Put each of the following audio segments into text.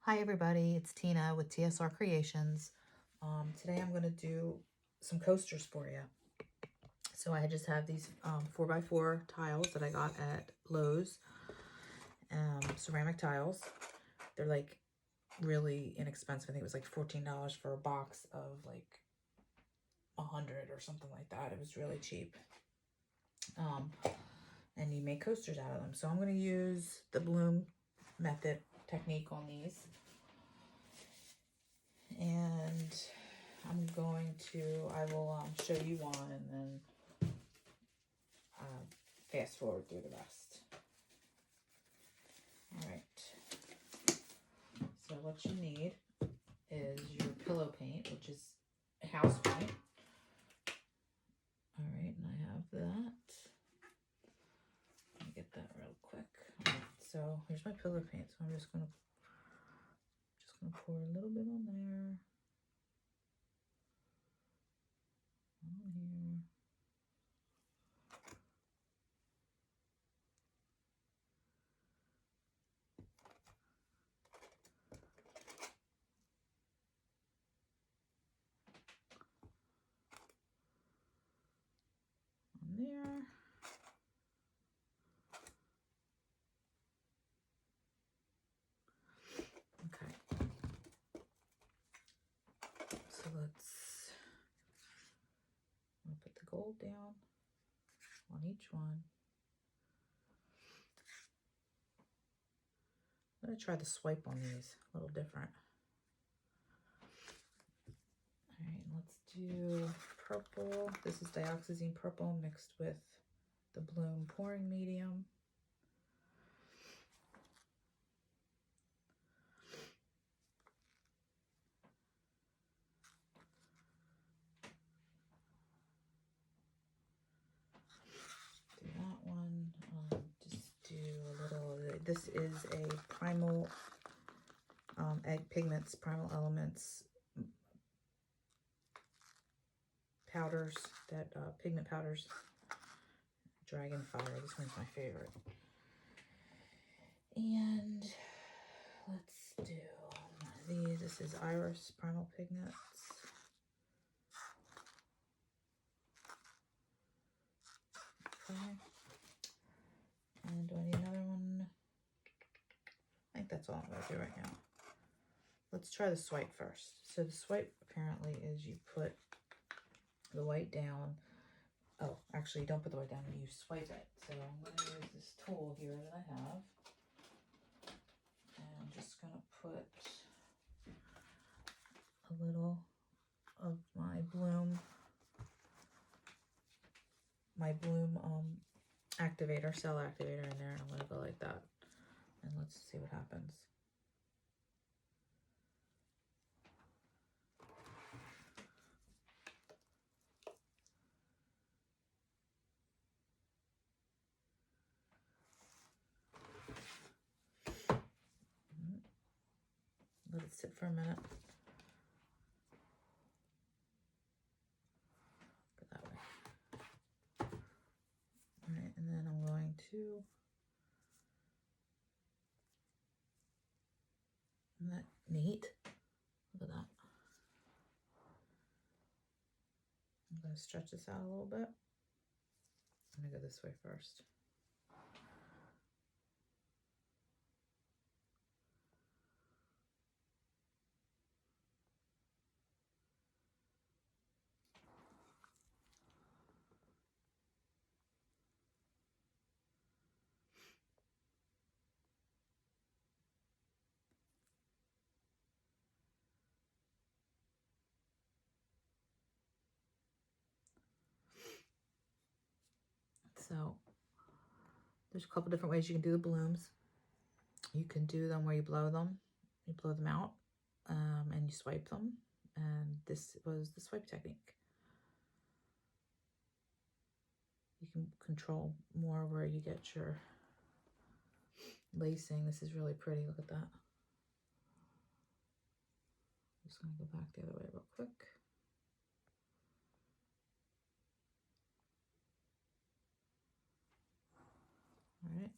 Hi everybody, it's Tina with TSR Creations. Today I'm going to do some coasters for you. So I just have these 4x4 tiles that I got at Lowe's, ceramic tiles. They're like really inexpensive. I think it was like $14 for a box of like 100 or something like that. It was really cheap. And you make coasters out of them. So I'm going to use the bloom method technique on these. And I'm going to, I will show you one and then fast forward through the rest. All right. So what you need is your pillow paint, which is house paint. All right, and I have that. Let me get that real quick. All right, so here's my pillow paint. So I'm just gonna pour a little bit on there. On here. On there. Okay. So let's put the gold down on each one. I'm going to try the swipe on these, a little different. All right, let's do purple. This is dioxazine purple mixed with the bloom pouring medium. Do that one. Just do a little, this is a primal egg pigments, primal elements powders, that pigment powders. Dragon Fire, this one's my favorite. And let's do one of these. This is Iris Primal Pigments. Okay. And do I need another one? I think that's all I'm going to do right now. Let's try the swipe first. So the swipe apparently is you put the white down. Oh, actually, don't put the white down, you swipe it. So I'm going to use this tool here that I have. And I'm just going to put a little of my bloom activator, cell activator in there. And I'm going to go like that. And let's see what happens. Let it sit for a minute. Go that way. All right, and then I'm going to, isn't that neat? Look at that. I'm going to stretch this out a little bit. I'm going to go this way first. So there's a couple different ways you can do the blooms. You can do them where you blow them out, and you swipe them. And this was the swipe technique. You can control more where you get your lacing. This is really pretty. Look at that. I'm just going to go back the other way real quick. All right.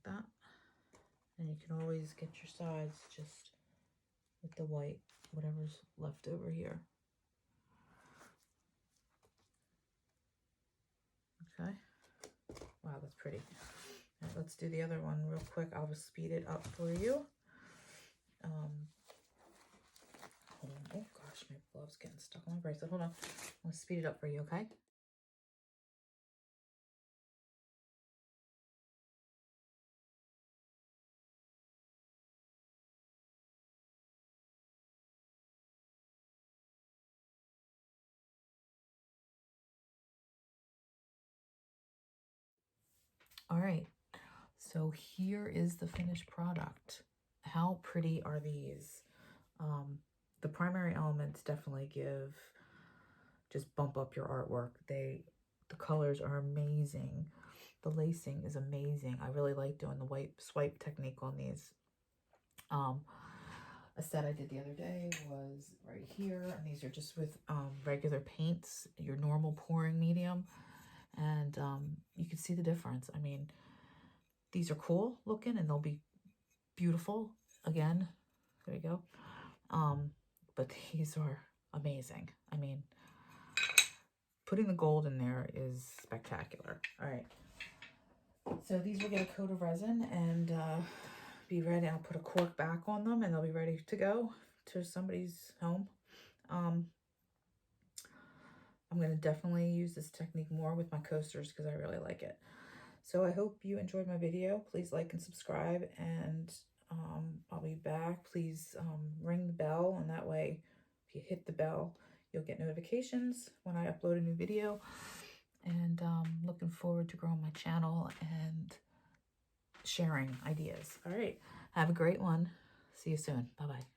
that. And you can always get your sides just with the white, whatever's left over here. Okay. Wow, that's pretty. All right, let's do the other one real quick. I'll just speed it up for you. Hold on. Oh gosh, my glove's getting stuck on my bracelet. Hold on. I'll speed it up for you, okay? All right. So here is the finished product. How pretty are these? The primary elements definitely just bump up your artwork. The colors are amazing. The lacing is amazing. I really like doing the white swipe technique on these. A set I did the other day was right here, and these are just with regular paints, your normal pouring medium, and you can see the difference. I mean, these are cool looking, and they'll be beautiful again. There you go. But these are amazing. I mean, putting the gold in there is spectacular. All right. So these will get a coat of resin and be ready. I'll put a cork back on them and they'll be ready to go to somebody's home. I'm going to definitely use this technique more with my coasters because I really like it. So I hope you enjoyed my video. Please like and subscribe, and I'll be back. Please ring the bell, and that way if you hit the bell, you'll get notifications when I upload a new video. And looking forward to growing my channel and sharing ideas. All right. Have a great one. See you soon. Bye-bye.